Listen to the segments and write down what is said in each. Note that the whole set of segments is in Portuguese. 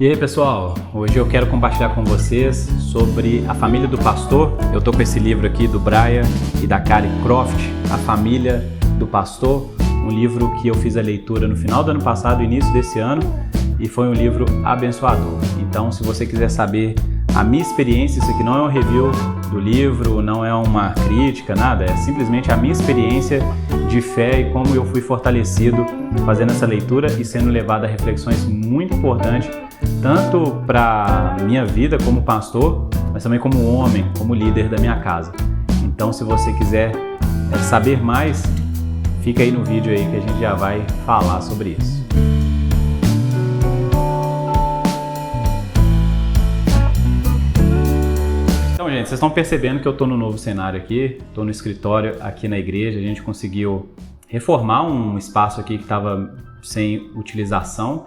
E aí pessoal, hoje eu quero compartilhar com vocês sobre a família do pastor. Eu tô com esse livro aqui do Brian e da Kari Croft, A Família do Pastor, um livro que eu fiz a leitura no final do ano passado, início desse ano, e foi um livro abençoador. Então, se você quiser saber a minha experiência, isso aqui não é um review do livro, não é uma crítica, nada, é simplesmente a minha experiência de fé e como eu fui fortalecido fazendo essa leitura e sendo levado a reflexões muito importantes, tanto para minha vida como pastor, mas também como homem, como líder da minha casa. Então, se você quiser saber mais, fica aí no vídeo aí que a gente já vai falar sobre isso. Então, gente, vocês estão percebendo que eu estou no novo cenário aqui, estou no escritório aqui na igreja. A gente conseguiu reformar um espaço aqui que estava sem utilização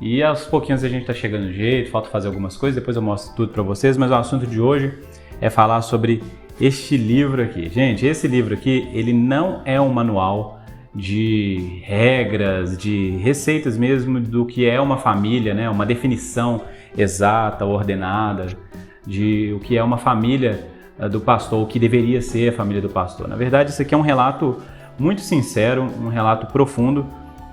e aos pouquinhos a gente está chegando no jeito, falta fazer algumas coisas, depois eu mostro tudo para vocês, mas o assunto de hoje é falar sobre este livro aqui. Gente, esse livro aqui, ele não é um manual de regras, de receitas mesmo do que é uma família, né? Uma definição exata, ordenada de o que é uma família do pastor, o que deveria ser a família do pastor. Na verdade, isso aqui é um relato muito sincero, um relato profundo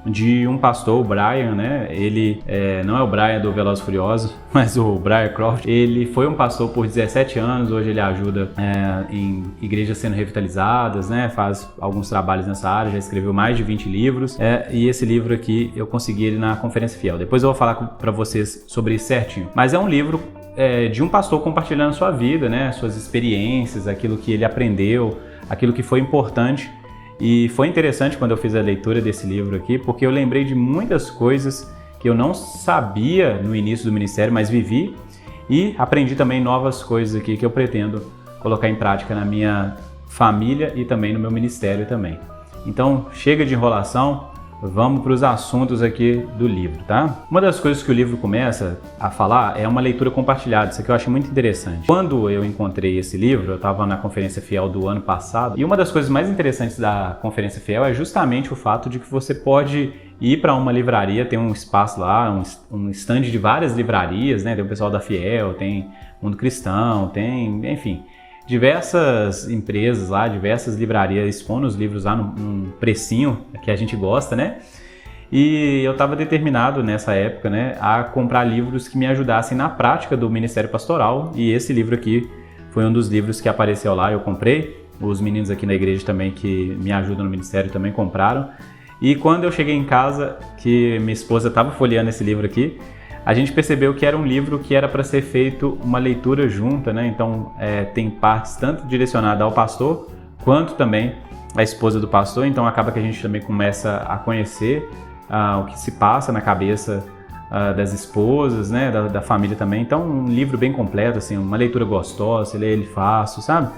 de um pastor, o Brian, né? Ele não é o Brian do Velozes e Furiosos, mas o Brian Croft. Ele foi um pastor por 17 anos, hoje ele ajuda em igrejas sendo revitalizadas, né? Faz alguns trabalhos nessa área, já escreveu mais de 20 livros, e esse livro aqui eu consegui ele na Conferência Fiel. Depois eu vou falar para vocês sobre isso certinho. Mas é um livro de um pastor compartilhando sua vida, né? Suas experiências, aquilo que ele aprendeu, aquilo que foi importante. E foi interessante quando eu fiz a leitura desse livro aqui, porque eu lembrei de muitas coisas que eu não sabia no início do ministério, mas vivi, e aprendi também novas coisas aqui que eu pretendo colocar em prática na minha família e também no meu ministério também. Então, chega de enrolação, vamos para os assuntos aqui do livro, tá? Uma das coisas que o livro começa a falar é uma leitura compartilhada, isso aqui eu acho muito interessante. Quando eu encontrei esse livro, eu estava na Conferência Fiel do ano passado, e uma das coisas mais interessantes da Conferência Fiel é justamente o fato de que você pode ir para uma livraria, tem um espaço lá, um stand de várias livrarias, né? Tem o pessoal da Fiel, tem Mundo Cristão, tem, enfim, diversas empresas lá, diversas livrarias expondo os livros lá num precinho que a gente gosta, né? E eu estava determinado nessa época, né, a comprar livros que me ajudassem na prática do ministério pastoral, e esse livro aqui foi um dos livros que apareceu lá, eu comprei. Os meninos aqui na igreja também que me ajudam no ministério também compraram. E quando eu cheguei em casa, que minha esposa estava folheando esse livro aqui, a gente percebeu que era um livro que era para ser feito uma leitura junta, né? Então tem partes tanto direcionadas ao pastor, quanto também à esposa do pastor, então acaba que a gente também começa a conhecer o que se passa na cabeça das esposas, né? Da família também. Então um livro bem completo, assim, uma leitura gostosa, você lê ele fácil, sabe?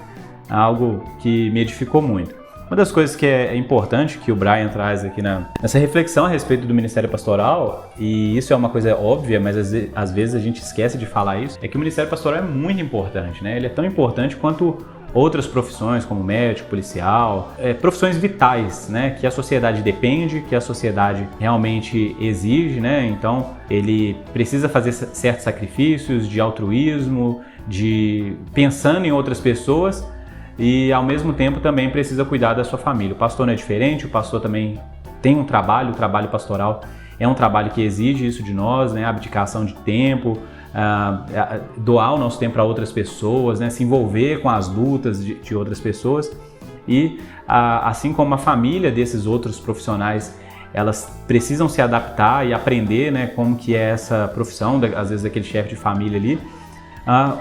Algo que me edificou muito. Uma das coisas que é importante que o Brian traz aqui nessa reflexão a respeito do ministério pastoral, e isso é uma coisa óbvia, mas às vezes a gente esquece de falar isso, é que o ministério pastoral é muito importante, né? Ele é tão importante quanto outras profissões, como médico, policial, profissões vitais, né? Que a sociedade depende, que a sociedade realmente exige, né? Então, ele precisa fazer certos sacrifícios de altruísmo, de pensando em outras pessoas, e ao mesmo tempo também precisa cuidar da sua família. O pastor não é diferente, o pastor também tem um trabalho, o trabalho pastoral é um trabalho que exige isso de nós, né? Abdicação de tempo, doar o nosso tempo para outras pessoas, né? Se envolver com as lutas de outras pessoas. E assim como a família desses outros profissionais, elas precisam se adaptar e aprender, né, como que é essa profissão, às vezes daquele chefe de família ali.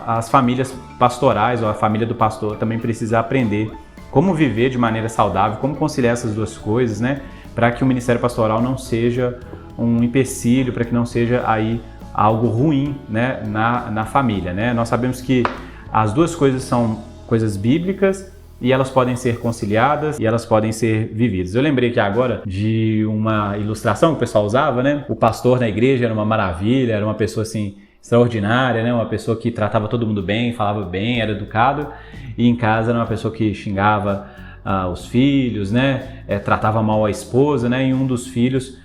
As famílias pastorais ou a família do pastor também precisa aprender como viver de maneira saudável, como conciliar essas duas coisas, né? Para que o ministério pastoral não seja um empecilho, para que não seja aí algo ruim, né, na família, né? Nós sabemos que as duas coisas são coisas bíblicas e elas podem ser conciliadas e elas podem ser vividas. Eu lembrei aqui agora de uma ilustração que o pessoal usava, né? O pastor na igreja era uma maravilha, era uma pessoa assim extraordinária, né? Uma pessoa que tratava todo mundo bem, falava bem, era educado, e em casa era uma pessoa que xingava os filhos, né? Tratava mal a esposa, né? E um dos filhos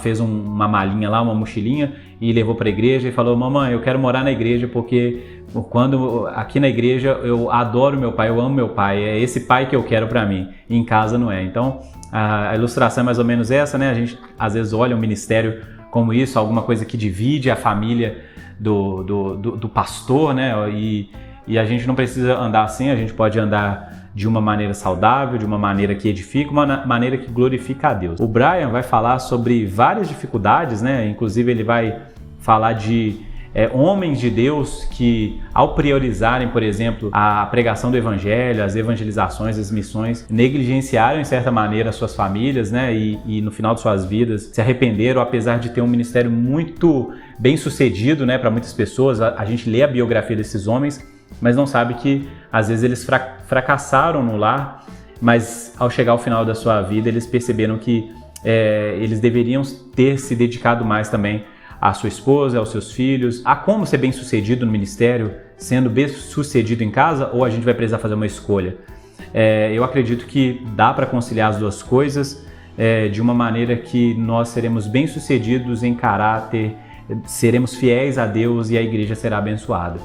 fez uma malinha lá, uma mochilinha, e levou para a igreja e falou: mamãe, eu quero morar na igreja porque quando aqui na igreja eu adoro meu pai, eu amo meu pai, é esse pai que eu quero para mim, e em casa não é. Então a ilustração é mais ou menos essa, né? A gente às vezes olha o ministério como isso, alguma coisa que divide a família do pastor, né? E a gente não precisa andar assim, a gente pode andar de uma maneira saudável, de uma maneira que edifica, uma maneira que glorifica a Deus. O Brian vai falar sobre várias dificuldades, né? Inclusive ele vai falar de homens de Deus que, ao priorizarem, por exemplo, a pregação do evangelho, as evangelizações, as missões, negligenciaram, em certa maneira, as suas famílias, né? E no final de suas vidas se arrependeram, apesar de ter um ministério muito bem sucedido, né? Para muitas pessoas. A gente lê a biografia desses homens, mas não sabe que, às vezes, eles fracassaram no lar, mas ao chegar ao final da sua vida, eles perceberam que eles deveriam ter se dedicado mais também à sua esposa, aos seus filhos, a como ser bem sucedido no ministério, sendo bem sucedido em casa, ou a gente vai precisar fazer uma escolha. Eu acredito que dá para conciliar as duas coisas de uma maneira que nós seremos bem sucedidos em caráter, seremos fiéis a Deus e a igreja será abençoada.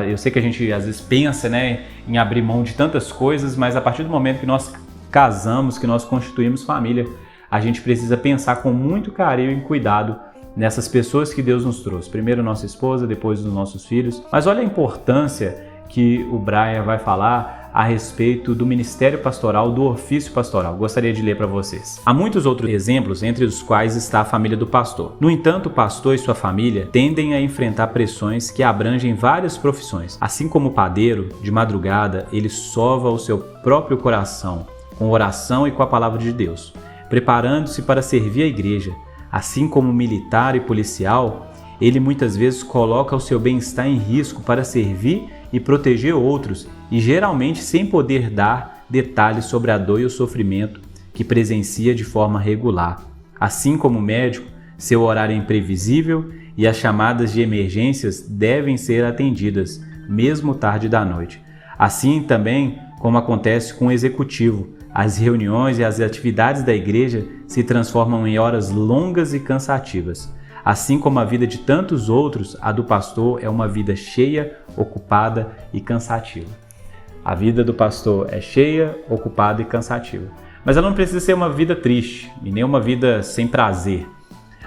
Eu sei que a gente às vezes pensa, né, em abrir mão de tantas coisas, mas a partir do momento que nós casamos, que nós constituímos família, a gente precisa pensar com muito carinho e cuidado nessas pessoas que Deus nos trouxe. Primeiro nossa esposa, depois os nossos filhos. Mas olha a importância que o Brian vai falar a respeito do ministério pastoral, do ofício pastoral. Gostaria de ler para vocês. Há muitos outros exemplos, entre os quais está a família do pastor. No entanto, o pastor e sua família tendem a enfrentar pressões que abrangem várias profissões. Assim como o padeiro, de madrugada, ele sova o seu próprio coração com oração e com a palavra de Deus, preparando-se para servir a igreja. Assim como militar e policial, ele muitas vezes coloca o seu bem-estar em risco para servir e proteger outros, e geralmente sem poder dar detalhes sobre a dor e o sofrimento que presencia de forma regular. Assim como o médico, seu horário é imprevisível e as chamadas de emergências devem ser atendidas, mesmo tarde da noite. Assim também como acontece com o executivo, as reuniões e as atividades da igreja se transformam em horas longas e cansativas. Assim como a vida de tantos outros, a do pastor é uma vida cheia, ocupada e cansativa. A vida do pastor é cheia, ocupada e cansativa. Mas ela não precisa ser uma vida triste e nem uma vida sem prazer.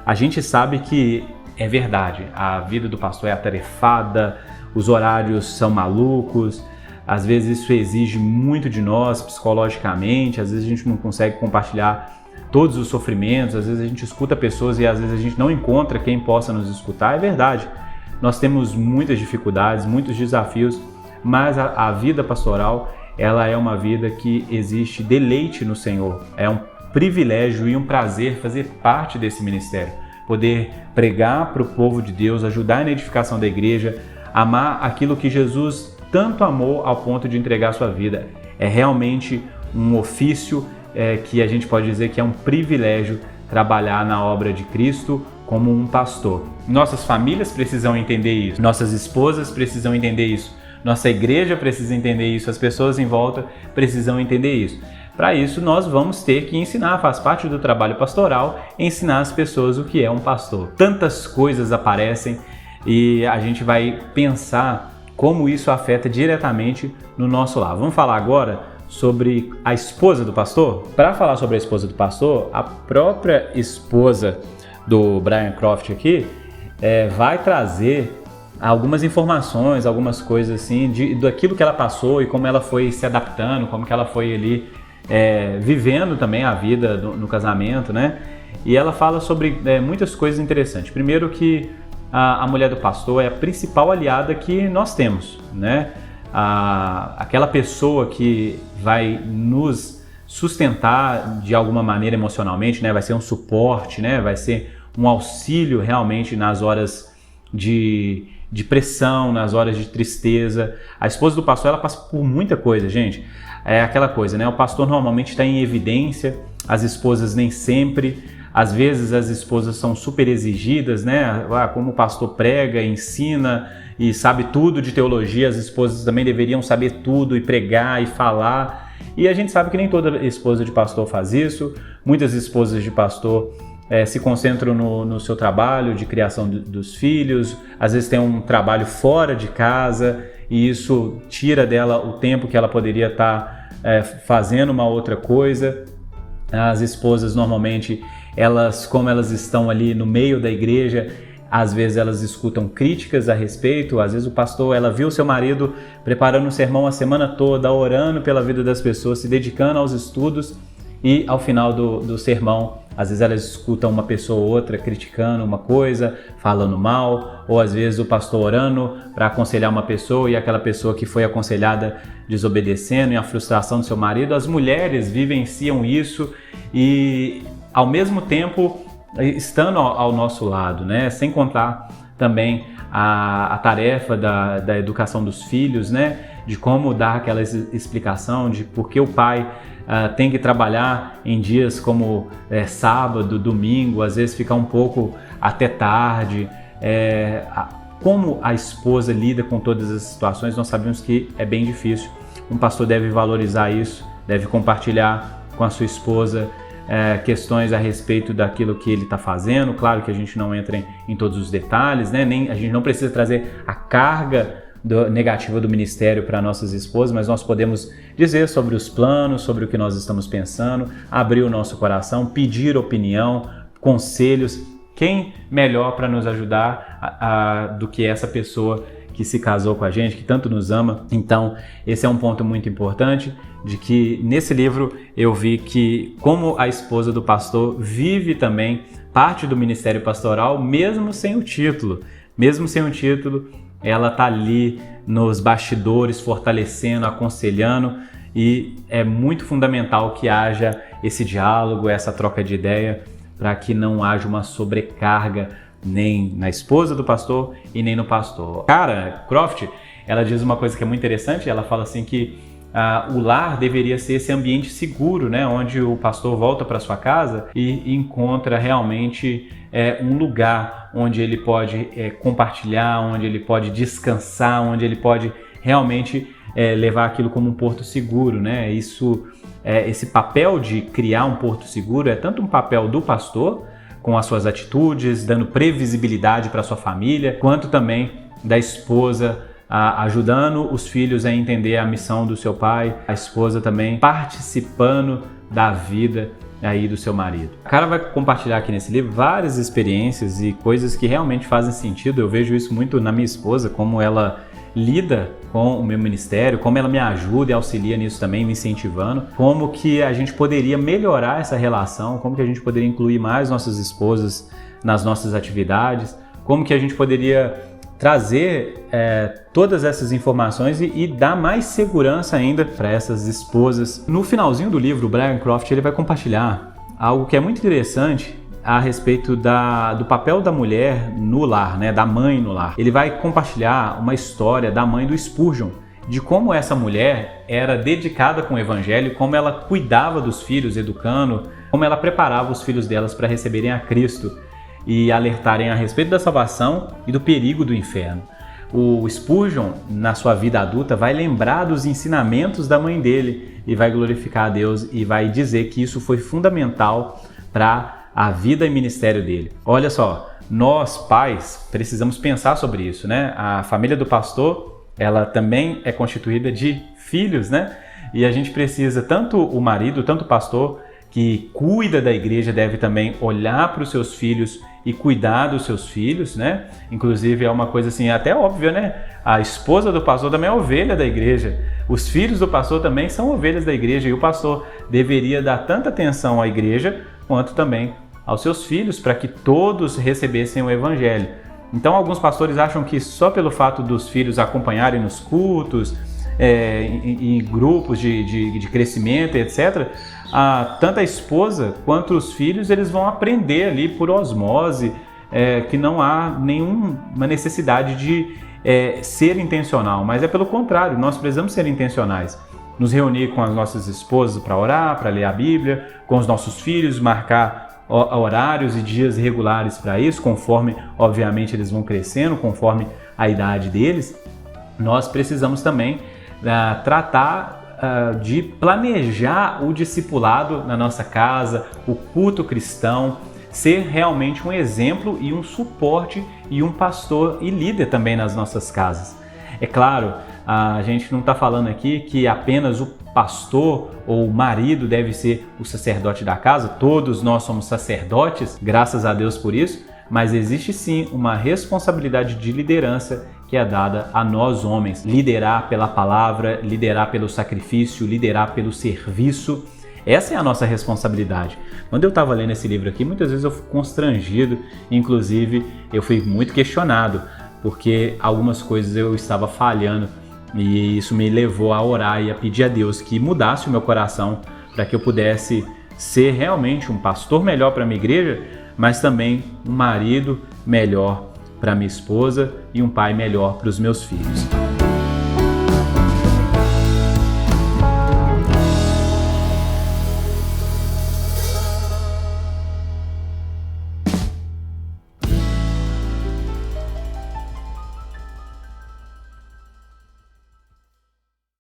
A gente sabe que é verdade, a vida do pastor é atarefada, os horários são malucos, às vezes isso exige muito de nós psicologicamente, às vezes a gente não consegue compartilhar todos os sofrimentos, às vezes a gente escuta pessoas e às vezes a gente não encontra quem possa nos escutar. É verdade, nós temos muitas dificuldades, muitos desafios, mas a vida pastoral, ela é uma vida que existe deleite no Senhor. É um privilégio e um prazer fazer parte desse ministério, poder pregar para o povo de Deus, ajudar na edificação da igreja, amar aquilo que Jesus tanto amou ao ponto de entregar a sua vida. É realmente um ofício que a gente pode dizer que é um privilégio trabalhar na obra de Cristo como um pastor. Nossas famílias precisam entender isso, nossas esposas precisam entender isso, nossa igreja precisa entender isso, as pessoas em volta precisam entender isso. Para isso, nós vamos ter que ensinar, faz parte do trabalho pastoral, ensinar as pessoas o que é um pastor. Tantas coisas aparecem e a gente vai pensar como isso afeta diretamente no nosso lar. Vamos falar agora sobre a esposa do pastor? Para falar sobre a esposa do pastor, a própria esposa do Brian Croft aqui vai trazer algumas informações, algumas coisas assim, daquilo que ela passou e como ela foi se adaptando, como que ela foi ali vivendo também a vida no casamento, né? E ela fala sobre muitas coisas interessantes. Primeiro que a mulher do pastor é a principal aliada que nós temos, né? Aquela pessoa que vai nos sustentar de alguma maneira emocionalmente, né? Vai ser um suporte, né? Vai ser um auxílio realmente nas horas de pressão, nas horas de tristeza. A esposa do pastor, ela passa por muita coisa, gente. É aquela coisa, né? O pastor normalmente está em evidência, as esposas nem sempre. Às vezes as esposas são super exigidas, né? Como o pastor prega, ensina e sabe tudo de teologia, as esposas também deveriam saber tudo e pregar e falar. E a gente sabe que nem toda esposa de pastor faz isso. Muitas esposas de pastor se concentram no seu trabalho de criação dos filhos, às vezes tem um trabalho fora de casa e isso tira dela o tempo que ela poderia estar fazendo uma outra coisa. As esposas normalmente, como elas estão ali no meio da igreja, às vezes elas escutam críticas a respeito, às vezes ela viu seu marido preparando um sermão a semana toda, orando pela vida das pessoas, se dedicando aos estudos, e ao final do sermão, às vezes elas escutam uma pessoa ou outra criticando uma coisa, falando mal, ou às vezes o pastor orando para aconselhar uma pessoa e aquela pessoa que foi aconselhada desobedecendo, e a frustração do seu marido. As mulheres vivenciam isso e, ao mesmo tempo, estando ao nosso lado, né? Sem contar também a tarefa da educação dos filhos, né? De como dar aquela explicação de por que o pai tem que trabalhar em dias como sábado, domingo, às vezes ficar um pouco até tarde. Como a esposa lida com todas as situações, nós sabemos que é bem difícil. Um pastor deve valorizar isso, deve compartilhar com a sua esposa questões a respeito daquilo que ele está fazendo. Claro que a gente não entra em todos os detalhes, né? A gente não precisa trazer a carga negativa do ministério para nossas esposas, mas nós podemos dizer sobre os planos, sobre o que nós estamos pensando, abrir o nosso coração, pedir opinião, conselhos. Quem melhor para nos ajudar do que essa pessoa que se casou com a gente, que tanto nos ama? Então, esse é um ponto muito importante, de que nesse livro eu vi que como a esposa do pastor vive também parte do ministério pastoral, mesmo sem o título. Mesmo sem o título, ela está ali nos bastidores, fortalecendo, aconselhando, e é muito fundamental que haja esse diálogo, essa troca de ideia, para que não haja uma sobrecarga nem na esposa do pastor e nem no pastor. Cara, Croft, ela diz uma coisa que é muito interessante. Ela fala assim que o lar deveria ser esse ambiente seguro, né, onde o pastor volta para sua casa e encontra realmente um lugar onde ele pode compartilhar, onde ele pode descansar, onde ele pode realmente levar aquilo como um porto seguro, né? Esse papel de criar um porto seguro é tanto um papel do pastor, com as suas atitudes, dando previsibilidade para sua família, quanto também da esposa, ajudando os filhos a entender a missão do seu pai, a esposa também participando da vida aí do seu marido. A Cara vai compartilhar aqui nesse livro várias experiências e coisas que realmente fazem sentido. Eu vejo isso muito na minha esposa, como ela lida com o meu ministério, como ela me ajuda e auxilia nisso também, me incentivando, como que a gente poderia melhorar essa relação, como que a gente poderia incluir mais nossas esposas nas nossas atividades, como que a gente poderia trazer todas essas informações e dar mais segurança ainda para essas esposas. No finalzinho do livro, o Brian Croft ele vai compartilhar algo que é muito interessante a respeito do papel da mulher no lar, né, da mãe no lar. Ele vai compartilhar uma história da mãe do Spurgeon, de como essa mulher era dedicada com o evangelho, como ela cuidava dos filhos, educando, como ela preparava os filhos delas para receberem a Cristo e alertarem a respeito da salvação e do perigo do inferno. O Spurgeon, na sua vida adulta, vai lembrar dos ensinamentos da mãe dele e vai glorificar a Deus e vai dizer que isso foi fundamental para a vida e ministério dele. Olha só, nós pais precisamos pensar sobre isso, né? A família do pastor, ela também é constituída de filhos, né? E a gente precisa, tanto o marido, tanto o pastor que cuida da igreja deve também olhar para os seus filhos e cuidar dos seus filhos, né? Inclusive é uma coisa assim até óbvia, né? A esposa do pastor também é ovelha da igreja. Os filhos do pastor também são ovelhas da igreja e o pastor deveria dar tanta atenção à igreja quanto também aos seus filhos, para que todos recebessem o evangelho. Então alguns pastores acham que só pelo fato dos filhos acompanharem nos cultos, em grupos de crescimento, etc., tanto a esposa quanto os filhos eles vão aprender ali por osmose, que não há nenhuma necessidade de ser intencional, mas é pelo contrário, nós precisamos ser intencionais. Nos reunir com as nossas esposas para orar, para ler a Bíblia, com os nossos filhos, marcar horários e dias regulares para isso, conforme, obviamente, eles vão crescendo, conforme a idade deles. Nós precisamos também tratar de planejar o discipulado na nossa casa, o culto cristão, ser realmente um exemplo e um suporte e um pastor e líder também nas nossas casas. É claro, a gente não está falando aqui que apenas o pastor ou o marido deve ser o sacerdote da casa, todos nós somos sacerdotes, graças a Deus por isso, mas existe sim uma responsabilidade de liderança que é dada a nós homens. Liderar pela palavra, liderar pelo sacrifício, liderar pelo serviço. Essa é a nossa responsabilidade. Quando eu estava lendo esse livro aqui, muitas vezes eu fui constrangido, inclusive eu fui muito questionado, porque algumas coisas eu estava falhando e isso me levou a orar e a pedir a Deus que mudasse o meu coração para que eu pudesse ser realmente um pastor melhor para a minha igreja, mas também um marido melhor para minha esposa e um pai melhor para os meus filhos.